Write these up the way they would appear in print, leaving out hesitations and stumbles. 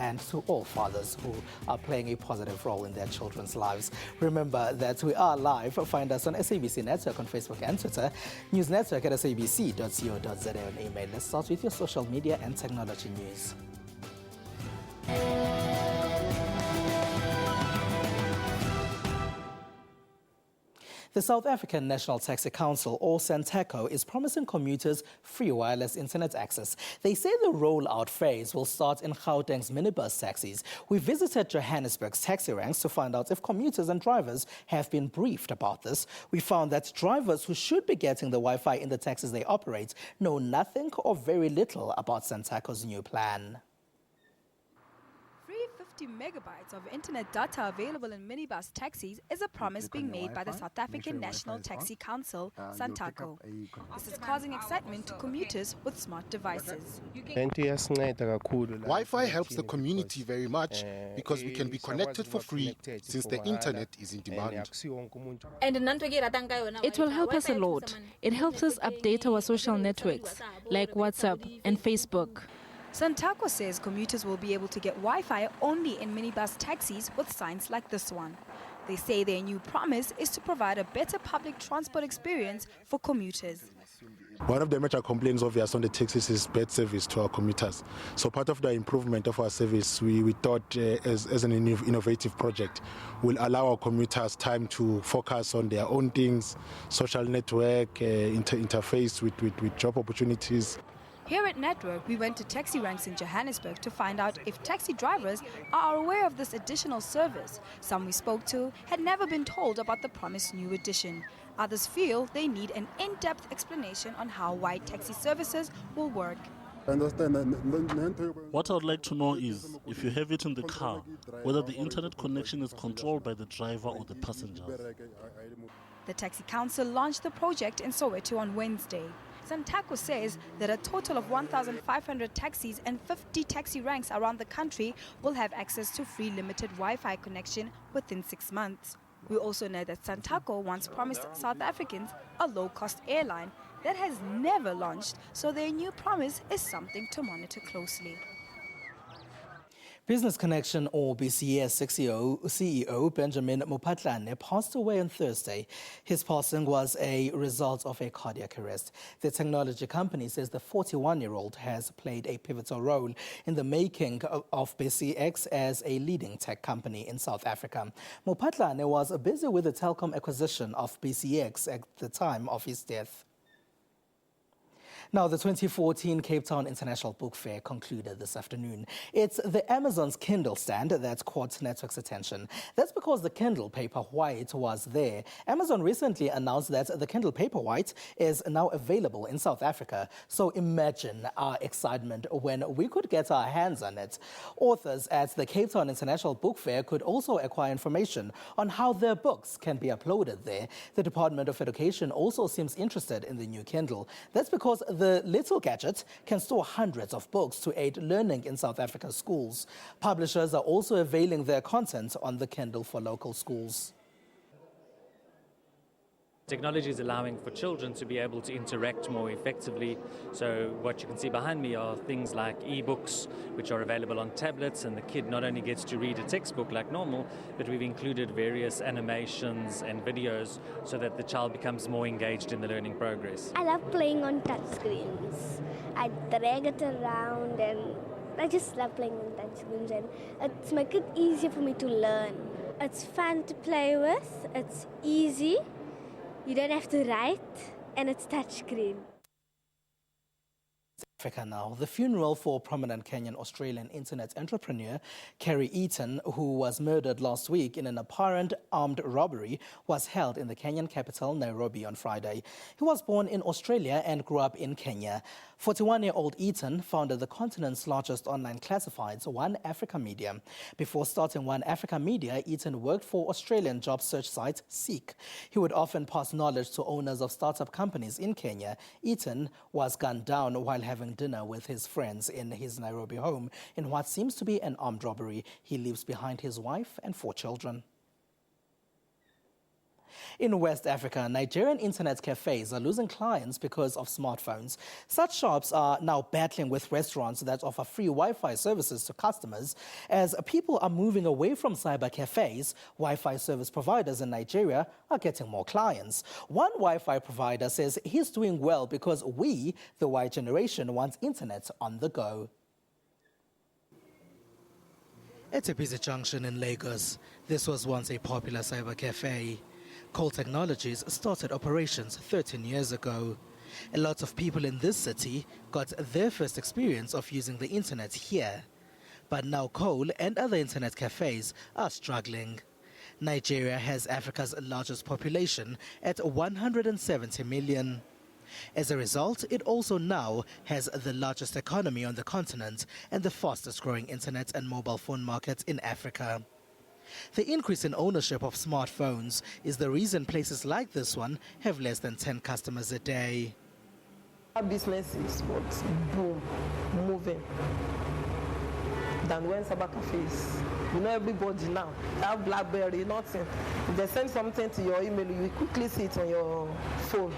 and to all fathers who are playing a positive role in their children's lives. Remember that we are live. Find us on SABC Network on Facebook and Twitter, News Network at sabc.co.za on email. Let's start with your social media and technology news. The South African National Taxi Council, or SANTACO, is promising commuters free wireless internet access. They say the rollout phase will start in Gauteng's minibus taxis. We visited Johannesburg's taxi ranks to find out if commuters and drivers have been briefed about this. We found that drivers who should be getting the Wi-Fi in the taxis they operate know nothing or very little about SANTACO's new plan. 50 megabytes of internet data available in minibus taxis is a promise being made by the South African National Taxi Council, SANTACO. This is causing excitement to commuters with smart devices. Wi-Fi helps the community very much because we can be connected for free since the internet is in demand. It will help us a lot. It helps us update our social networks like WhatsApp and Facebook. SANTACO says commuters will be able to get Wi-Fi only in minibus taxis with signs like this one. They say their new promise is to provide a better public transport experience for commuters. One of the major complaints of us on the taxis is bad service to our commuters. So part of the improvement of our service, we thought as an innovative project will allow our commuters time to focus on their own things, social network, interface with job opportunities. Here at Network, we went to taxi ranks in Johannesburg to find out if taxi drivers are aware of this additional service. Some we spoke to had never been told about the promised new addition. Others feel they need an in-depth explanation on how wide taxi services will work. What I would like to know is, if you have it in the car, whether the internet connection is controlled by the driver or the passengers. The Taxi Council launched the project in Soweto on Wednesday. SANTACO says that a total of 1,500 taxis and 50 taxi ranks around the country will have access to free limited Wi-Fi connection within 6 months. We also know that SANTACO once promised South Africans a low-cost airline that has never launched, so their new promise is something to monitor closely. Business Connection, or BCS CEO Benjamin Mopatlane passed away on Thursday. His passing was a result of a cardiac arrest. The technology company says the 41-year-old has played a pivotal role in the making of BCX as a leading tech company in South Africa. Mopatlane was busy with the telecom acquisition of BCX at the time of his death. Now, the 2014 Cape Town International Book Fair concluded this afternoon. It's the Amazon's Kindle stand that caught Network's attention. That's because the Kindle Paperwhite was there. Amazon recently announced that the Kindle Paperwhite is now available in South Africa. So imagine our excitement when we could get our hands on it. Authors at the Cape Town International Book Fair could also acquire information on how their books can be uploaded there. The Department of Education also seems interested in the new Kindle. That's because the little gadget can store hundreds of books to aid learning in South Africa's schools. Publishers are also availing their content on the Kindle for local schools. Technology is allowing for children to be able to interact more effectively. So what you can see behind me are things like e-books, which are available on tablets, and the kid not only gets to read a textbook like normal, but we've included various animations and videos so that the child becomes more engaged in the learning progress. I love playing on touchscreens. I drag it around and I just love playing on touchscreens, and it's make it easier for me to learn. It's fun to play with, it's easy. You don't have to write, and it's touchscreen. Africa now. The funeral for prominent Kenyan-Australian internet entrepreneur Kerry Eaton, who was murdered last week in an apparent armed robbery, was held in the Kenyan capital, Nairobi, on Friday. He was born in Australia and grew up in Kenya. 41-year-old Eaton founded the continent's largest online classifieds, One Africa Media. Before starting One Africa Media, Eaton worked for Australian job search site Seek. He would often pass knowledge to owners of startup companies in Kenya. Eaton was gunned down while having dinner with his friends in his Nairobi home in what seems to be an armed robbery. He leaves behind his wife and 4 children. In West Africa, Nigerian internet cafes are losing clients because of smartphones. Such shops are now battling with restaurants that offer free Wi-Fi services to customers. As people are moving away from cyber cafes, Wi-Fi service providers in Nigeria are getting more clients. One Wi-Fi provider says he's doing well because we, the Y generation, want internet on the go. At a busy junction in Lagos, this was once a popular cyber cafe. Cole Technologies started operations 13 years ago. A lot of people in this city got their first experience of using the internet here. But now Cole and other internet cafes are struggling. Nigeria has Africa's largest population at 170 million. As a result, it also now has the largest economy on the continent and the fastest growing internet and mobile phone market in Africa. The increase in ownership of smartphones is the reason places like this one have less than 10 customers a day. Our business is what? Boom, moving. Than when cyber cafes. You know everybody now. They have BlackBerry, nothing. If they send something to your email, you quickly see it on your phone.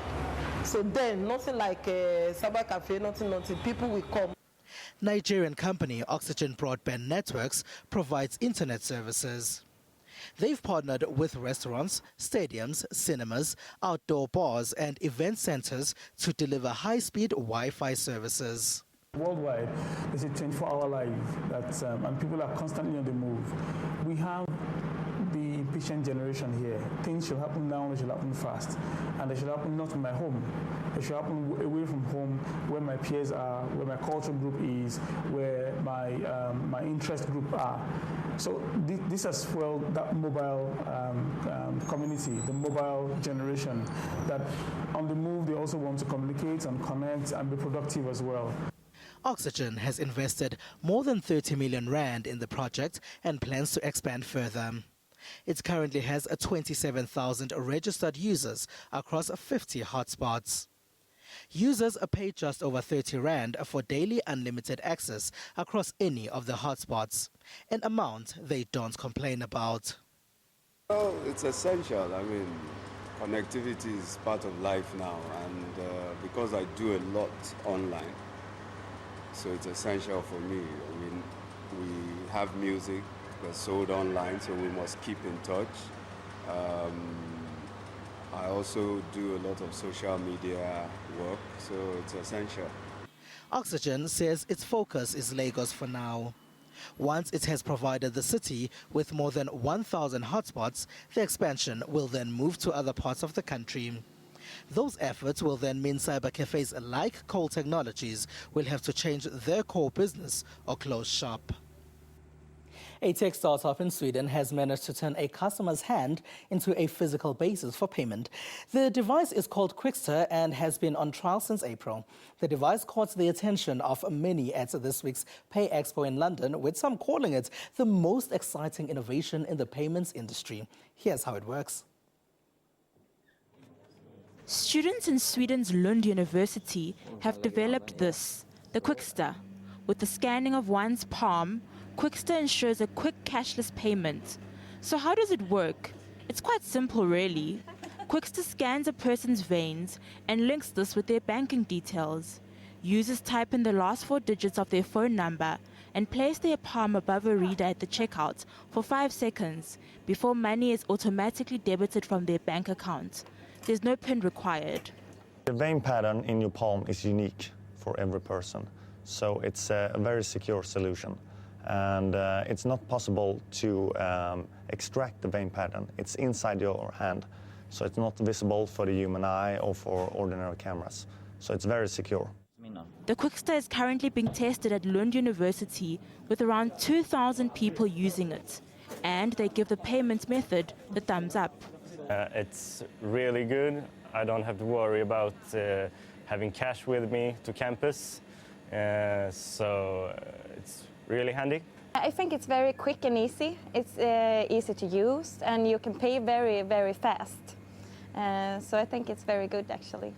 So then, nothing like a cyber cafe, nothing. People will come. Nigerian company Oxygen Broadband Networks provides internet services. They've partnered with restaurants, stadiums, cinemas, outdoor bars and event centers to deliver high-speed Wi-Fi services. Worldwide, there's a 24-hour life and people are constantly on the move. We have the impatient generation here. Things should happen now, they should happen fast. And they should happen not in my home. They should happen away from home, where my peers are, where my cultural group is, where my interest group are. So this has fueled that mobile community, the mobile generation, that on the move they also want to communicate and connect and be productive as well. Oxygen has invested more than 30 million rand in the project and plans to expand further. It currently has 27,000 registered users across 50 hotspots. Users pay just over 30 rand for daily unlimited access across any of the hotspots, an amount they don't complain about. Well, it's essential. I mean, connectivity is part of life now, and because I do a lot online, so it's essential for me. I mean, we have music that's sold online, so we must keep in touch. I also do a lot of social media work, so it's essential. Oxygen says its focus is Lagos for now. Once it has provided the city with more than 1,000 hotspots, the expansion will then move to other parts of the country. Those efforts will then mean cyber cafes like Cole Technologies will have to change their core business or close shop. A tech startup in Sweden has managed to turn a customer's hand into a physical basis for payment. The device is called Quickster and has been on trial since April. The device caught the attention of many at this week's Pay Expo in London, with some calling it the most exciting innovation in the payments industry. Here's how it works. Students in Sweden's Lund University have developed this, the Quickster. With the scanning of one's palm, Quickster ensures a quick cashless payment. So how does it work? It's quite simple, really. Quickster scans a person's veins and links this with their banking details. Users type in the last 4 digits of their phone number and place their palm above a reader at the checkout for 5 seconds before money is automatically debited from their bank account. There's no PIN required. The vein pattern in your palm is unique for every person, so it's a very secure solution. And it's not possible to extract the vein pattern. It's inside your hand, so it's not visible for the human eye or for ordinary cameras. So it's very secure. The Quickster is currently being tested at Lund University with around 2,000 people using it. And they give the payment method the thumbs up. It's really good. I don't have to worry about having cash with me to campus. So it's really handy. I think it's very quick and easy. It's easy to use and you can pay very, very fast. So I think it's very good actually.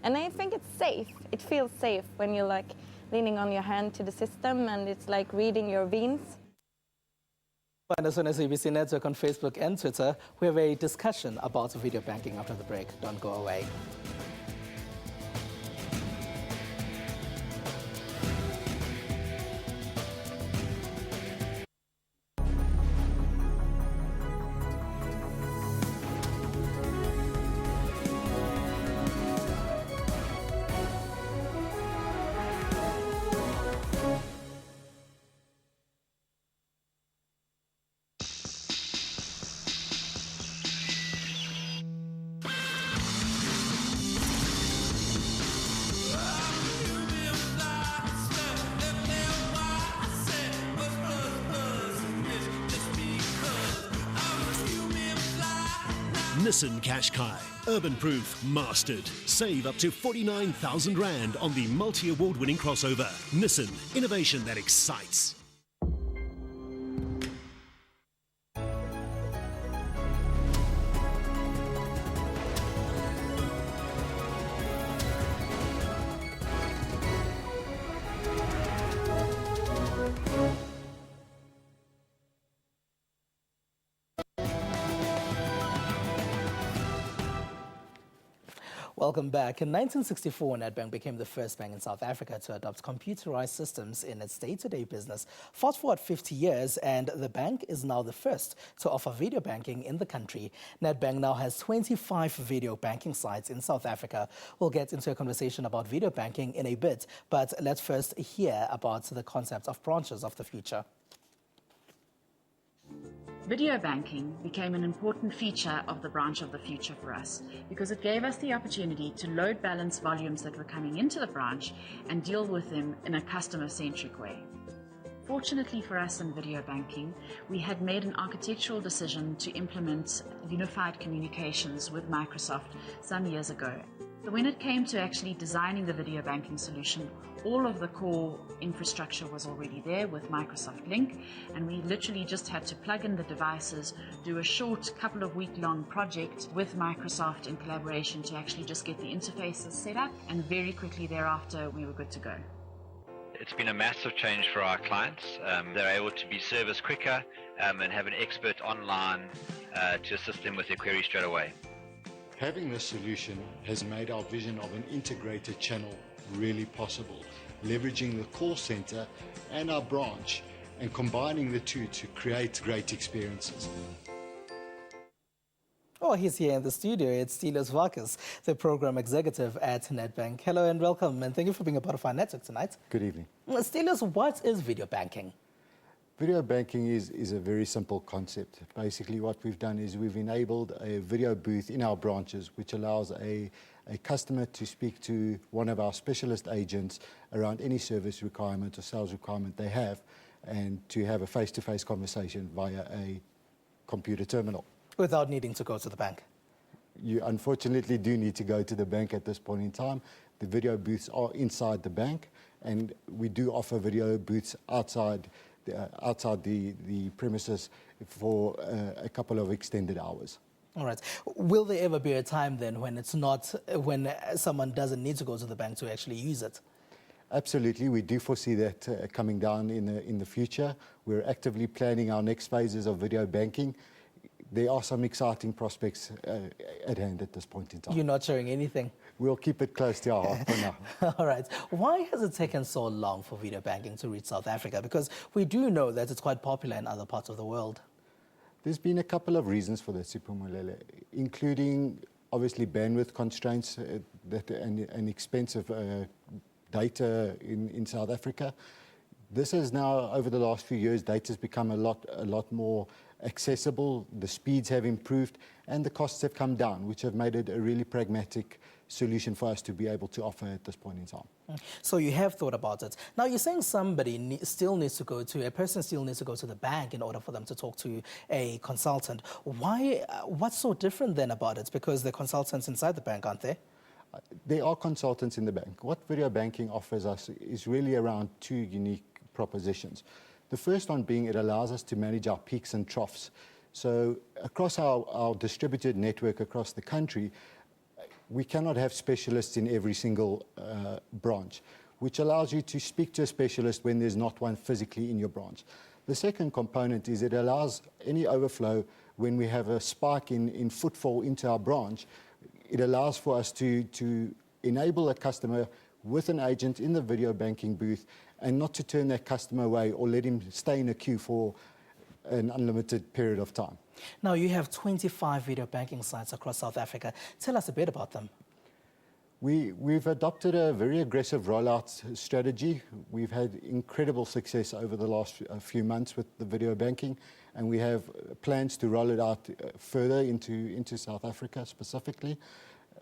And I think it's safe. It feels safe when you're like leaning on your hand to the system and it's like reading your veins. Find us on SABC Network on Facebook and Twitter. We have a discussion about video banking after the break. Don't go away. Nissan Qashqai, urban proof, mastered. Save up to 49,000 Rand on the multi-award winning crossover. Nissan, innovation that excites. Welcome back. In 1964, Nedbank became the first bank in South Africa to adopt computerized systems in its day-to-day business. Fast forward 50 years, and the bank is now the first to offer video banking in the country. Nedbank now has 25 video banking sites in South Africa. We'll get into a conversation about video banking in a bit, but let's first hear about the concept of branches of the future. Video banking became an important feature of the branch of the future for us because it gave us the opportunity to load balance volumes that were coming into the branch and deal with them in a customer-centric way. Fortunately for us in video banking, we had made an architectural decision to implement unified communications with Microsoft some years ago. So when it came to actually designing the video banking solution, all of the core infrastructure was already there with Microsoft Link, and we literally just had to plug in the devices, do a short couple of week-long project with Microsoft in collaboration to actually just get the interfaces set up, and very quickly thereafter we were good to go. It's been a massive change for our clients. They're able to be serviced quicker and have an expert online to assist them with their query straight away. Having this solution has made our vision of an integrated channel really possible, leveraging the call center and our branch and combining the two to create great experiences. Oh, he's here in the studio. It's Stilos Varkas, the program executive at Nedbank. Hello and welcome, and thank you for being a part of our network tonight. Good evening. Stilos, what is video banking? Video banking is a very simple concept. Basically, what we've done is we've enabled a video booth in our branches, which allows a customer to speak to one of our specialist agents around any service requirement or sales requirement they have, and to have a face-to-face conversation via a computer terminal. Without needing to go to the bank? You unfortunately do need to go to the bank at this point in time. The video booths are inside the bank, and we do offer video booths outside the premises for a couple of extended hours. All right. Will there ever be a time then when someone doesn't need to go to the bank to actually use it? Absolutely. We do foresee that coming down in the future. We're actively planning our next phases of video banking. There are some exciting prospects at hand at this point in time. You're not sharing anything? We'll keep it close to our heart for now. All right. Why has it taken so long for video banking to reach South Africa? Because we do know that it's quite popular in other parts of the world. There's been a couple of reasons for that, Siphumelele, including obviously bandwidth constraints and expensive data in South Africa. This has now, over the last few years, data has become a lot more accessible, the speeds have improved, and the costs have come down, which have made it a really pragmatic solution for us to be able to offer at this point in time. So you have thought about it. Now you're saying a person still needs to go to the bank in order for them to talk to a consultant. Why? What's so different then about it? Because the consultants inside the bank, aren't there? There are consultants in the bank. What video banking offers us is really around two unique propositions. The first one being it allows us to manage our peaks and troughs. So across our distributed network across the country, we cannot have specialists in every single branch, which allows you to speak to a specialist when there's not one physically in your branch. The second component is it allows any overflow when we have a spike in footfall into our branch. It allows for us to enable a customer with an agent in the video banking booth and not to turn that customer away or let him stay in a queue for an unlimited period of time. Now, you have 25 video banking sites across South Africa. Tell us a bit about them. We've adopted a very aggressive rollout strategy. We've had incredible success over the last few months with the video banking, and we have plans to roll it out further into South Africa specifically.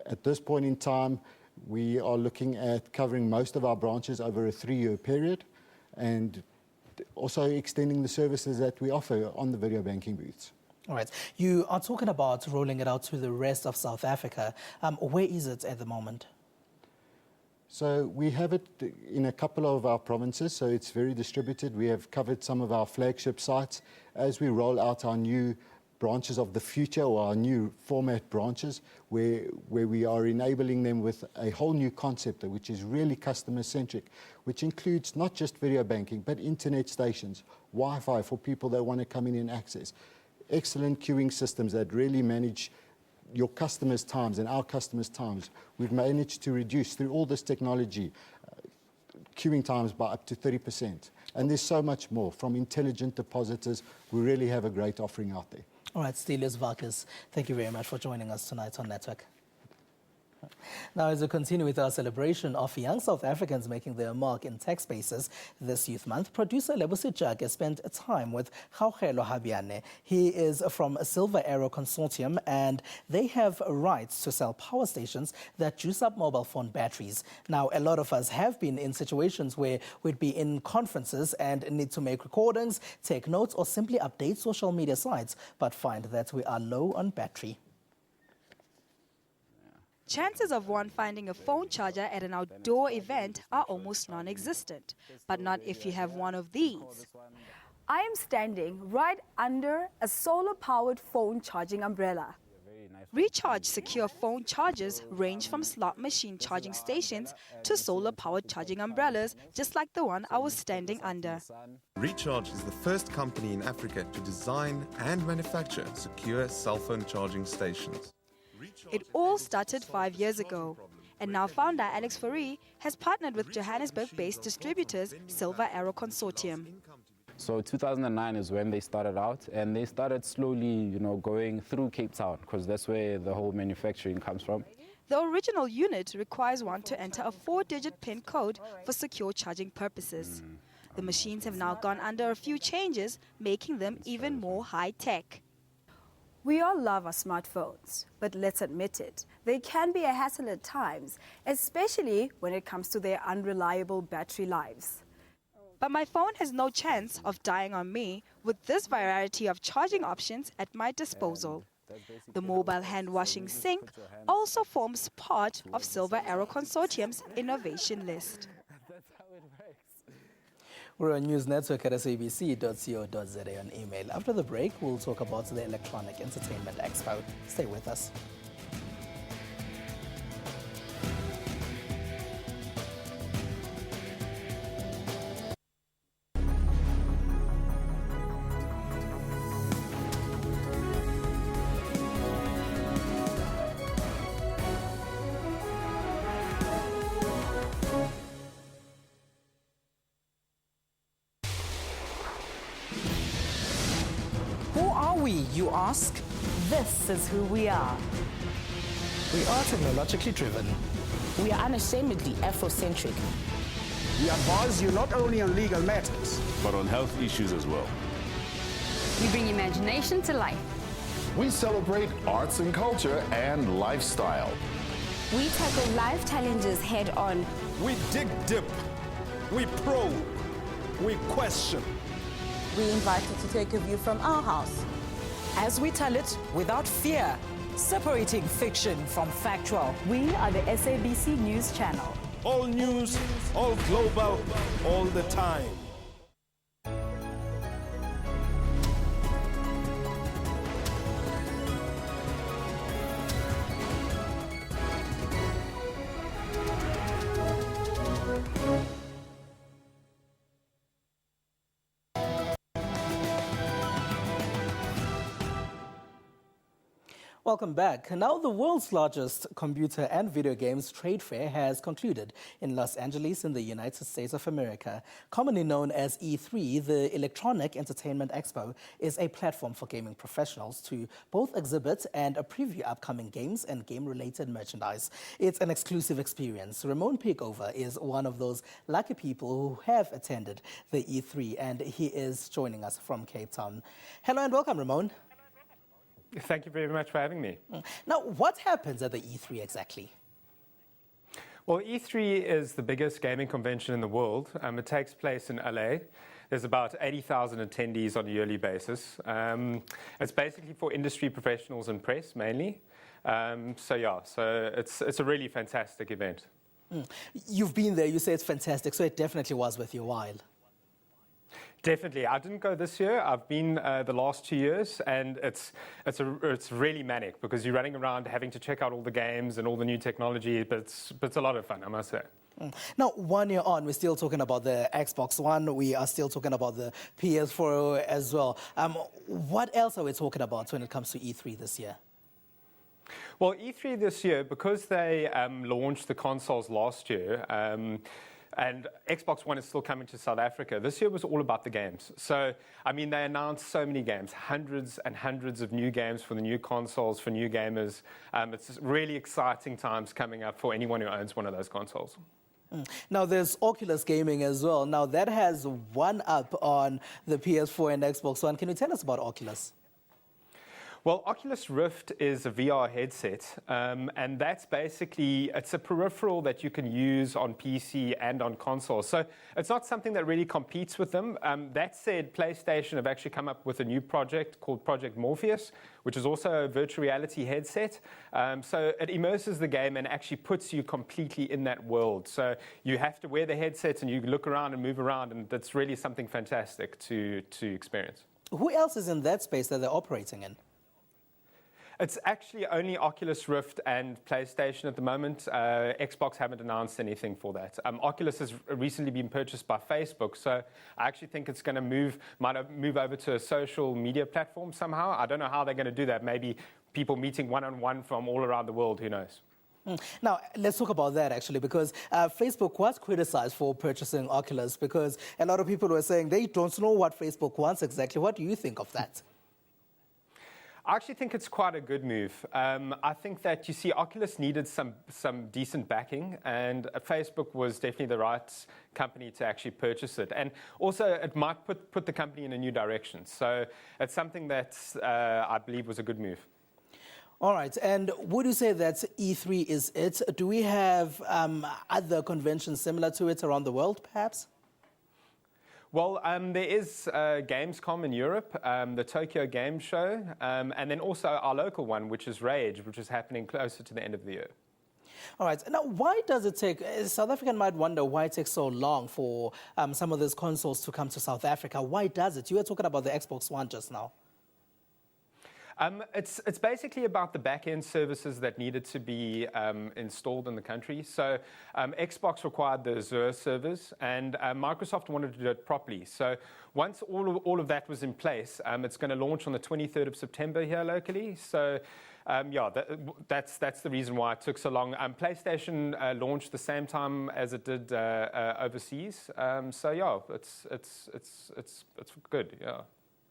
At this point in time, we are looking at covering most of our branches over a 3-year period and also extending the services that we offer on the video banking booths. All right. You are talking about rolling it out to the rest of South Africa. Where is it at the moment? So we have it in a couple of our provinces, so it's very distributed. We have covered some of our flagship sites. As we roll out our new branches of the future, or our new format branches, where we are enabling them with a whole new concept, which is really customer-centric, which includes not just video banking, but internet stations, Wi-Fi for people that want to come in and access, excellent queuing systems that really manage your customers' times and our customers' times. We've managed to reduce, through all this technology, queuing times by up to 30%. And there's so much more. From intelligent depositors, we really have a great offering out there. All right, Stelios Varkas, thank you very much for joining us tonight on Network. Now, as we continue with our celebration of young South Africans making their mark in tech spaces this Youth Month, producer Lebusi Jack has spent time with Gaugelo Habiane. He is from Silver Arrow Consortium, and they have rights to sell power stations that juice up mobile phone batteries. Now, a lot of us have been in situations where we'd be in conferences and need to make recordings, take notes, or simply update social media sites, but find that we are low on battery. Chances of one finding a phone charger at an outdoor event are almost non-existent, but not if you have one of these. I am standing right under a solar-powered phone charging umbrella. Recharge secure phone chargers range from slot machine charging stations to solar-powered charging umbrellas, just like the one I was standing under. Recharge is the first company in Africa to design and manufacture secure cell phone charging stations. It all started 5 years ago, and now founder Alex Fourie has partnered with Johannesburg-based distributors Silver Arrow Consortium. So 2009 is when they started out, and they started slowly, going through Cape Town, because that's where the whole manufacturing comes from. The original unit requires one to enter a 4-digit PIN code for secure charging purposes. The machines have now gone under a few changes, making them even more high-tech. We all love our smartphones, but let's admit it, they can be a hassle at times, especially when it comes to their unreliable battery lives. But my phone has no chance of dying on me with this variety of charging options at my disposal. The mobile hand-washing sink also forms part of Silver Arrow Consortium's innovation list. We're on News Network at SABC.co.za on email. After the break, we'll talk about the Electronic Entertainment Expo. Stay with us. You ask? This is who we are. We are technologically driven. We are unashamedly Afrocentric. We advise you not only on legal matters, but on health issues as well. We bring imagination to life. We celebrate arts and culture and lifestyle. We tackle life challenges head on. We dig deep. We probe. We question. We invite you to take a view from our house, as we tell it without fear, separating fiction from factual. We are the SABC News Channel. All news, all global, all the time. Welcome back. Now, the world's largest computer and video games trade fair has concluded in Los Angeles in the United States of America. Commonly known as E3, the Electronic Entertainment Expo is a platform for gaming professionals to both exhibit and preview upcoming games and game-related merchandise. It's an exclusive experience. Ramon Pickover is one of those lucky people who have attended the E3, and he is joining us from Cape Town. Hello and welcome, Ramon. Thank you very much for having me. Now, what happens at the E3 exactly? Well, E3 is the biggest gaming convention in the world. It takes place in LA. There's about 80,000 attendees on a yearly basis. It's basically for industry professionals and press mainly. So it's a really fantastic event. You've been there, you say it's fantastic, so it definitely was worth your while. Definitely. I didn't go this year. I've been the last 2 years, and it's really manic because you're running around having to check out all the games and all the new technology, but it's a lot of fun, I must say. Now, 1 year on, we're still talking about the Xbox One. We are still talking about the PS4 as well. What else are we talking about when it comes to E3 this year? Well, E3 this year, because they launched the consoles last year, and Xbox One is still coming to South Africa. This year was all about the games. So, I mean, they announced so many games, hundreds and hundreds of new games for the new consoles, for new gamers. It's really exciting times coming up for anyone who owns one of those consoles. Now, there's Oculus Gaming as well. Now, that has one up on the PS4 and Xbox One. Can you tell us about Oculus? Well, Oculus Rift is a VR headset, and that's basically, it's a peripheral that you can use on PC and on console. So it's not something that really competes with them. That said, PlayStation have actually come up with a new project called Project Morpheus, which is also a virtual reality headset. So it immerses the game and actually puts you completely in that world. So you have to wear the headsets and you look around and move around, and that's really something fantastic to experience. Who else is in that space that they're operating in? It's actually only Oculus Rift and PlayStation at the moment. Xbox haven't announced anything for that. Oculus has recently been purchased by Facebook, so I actually think it's going to might move over to a social media platform somehow. I don't know how they're going to do that. Maybe people meeting one-on-one from all around the world, who knows? Now, let's talk about that actually, because Facebook was criticized for purchasing Oculus because a lot of people were saying they don't know what Facebook wants exactly. What do you think of that? I actually think it's quite a good move. I think that, you see, Oculus needed some decent backing, and Facebook was definitely the right company to actually purchase it. And also, it might put the company in a new direction. So it's something that I believe was a good move. All right, and would you say that E3 is it? Do we have other conventions similar to it around the world, perhaps? Well, there is Gamescom in Europe, the Tokyo Game Show, and then also our local one, which is Rage, which is happening closer to the end of the year. All right. Now, why does it take, South African might wonder why it takes so long for some of these consoles to come to South Africa. Why does it? You were talking about the Xbox One just now. It's basically about the back-end services that needed to be installed in the country. So Xbox required the Azure servers, and Microsoft wanted to do it properly. So once all of that was in place, it's going to launch on the 23rd of September here locally. So that's the reason why it took so long. PlayStation launched the same time as it did overseas. It's good. Yeah.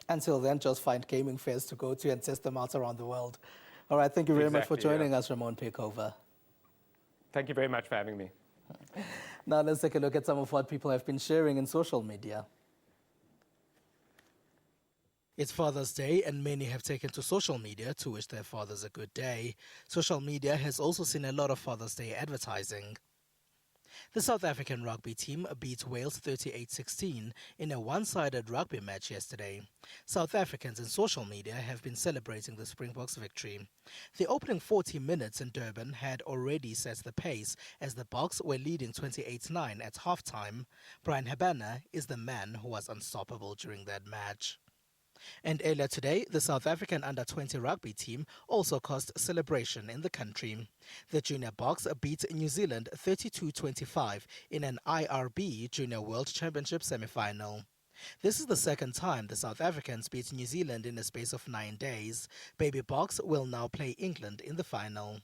Until then, just find gaming fairs to go to and test them out around the world. All right, thank you very much for joining us, Ramon Pickover. Thank you very much for having me. Now let's take a look at some of what people have been sharing in social media. It's Father's Day, and many have taken to social media to wish their fathers a good day. Social media has also seen a lot of Father's Day advertising. The South African rugby team beat Wales 38-16 in a one-sided rugby match yesterday. South Africans in social media have been celebrating the Springboks' victory. The opening 40 minutes in Durban had already set the pace as the Boks were leading 28-9 at halftime. Brian Habana is the man who was unstoppable during that match. And earlier today, the South African under-20 rugby team also caused celebration in the country. The Junior Boks beat New Zealand 32-25 in an IRB Junior World Championship semi-final. This is the second time the South Africans beat New Zealand in a space of 9 days. Baby Box will now play England in the final.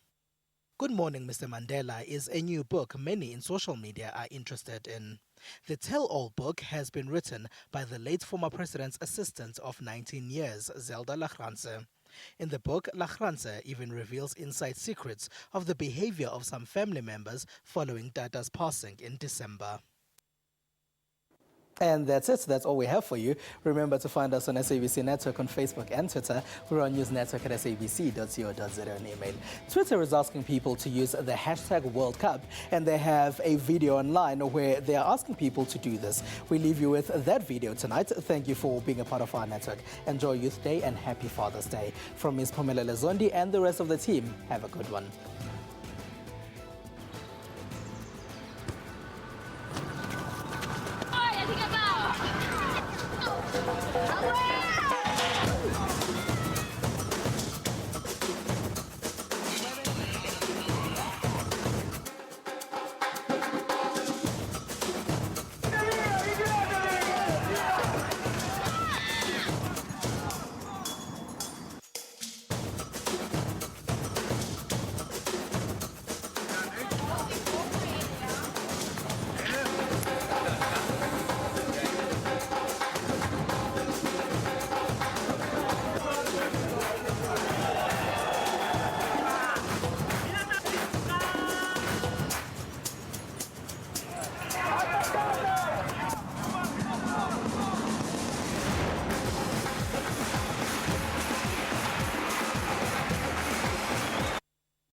Good Morning, Mr. Mandela is a new book many in social media are interested in. The tell-all book has been written by the late former president's assistant of 19 years, Zelda Lachranse. In the book, Lachranse even reveals inside secrets of the behavior of some family members following Tata's passing in December. And that's it. That's all we have for you. Remember to find us on SABC Network on Facebook and Twitter. We're on newsnetwork at sabc.co.za on email. Twitter is asking people to use the hashtag World Cup, and they have a video online where they are asking people to do this. We leave you with that video tonight. Thank you for being a part of our network. Enjoy Youth Day and happy Father's Day. From Ms. Pamela Lezondi and the rest of the team, have a good one.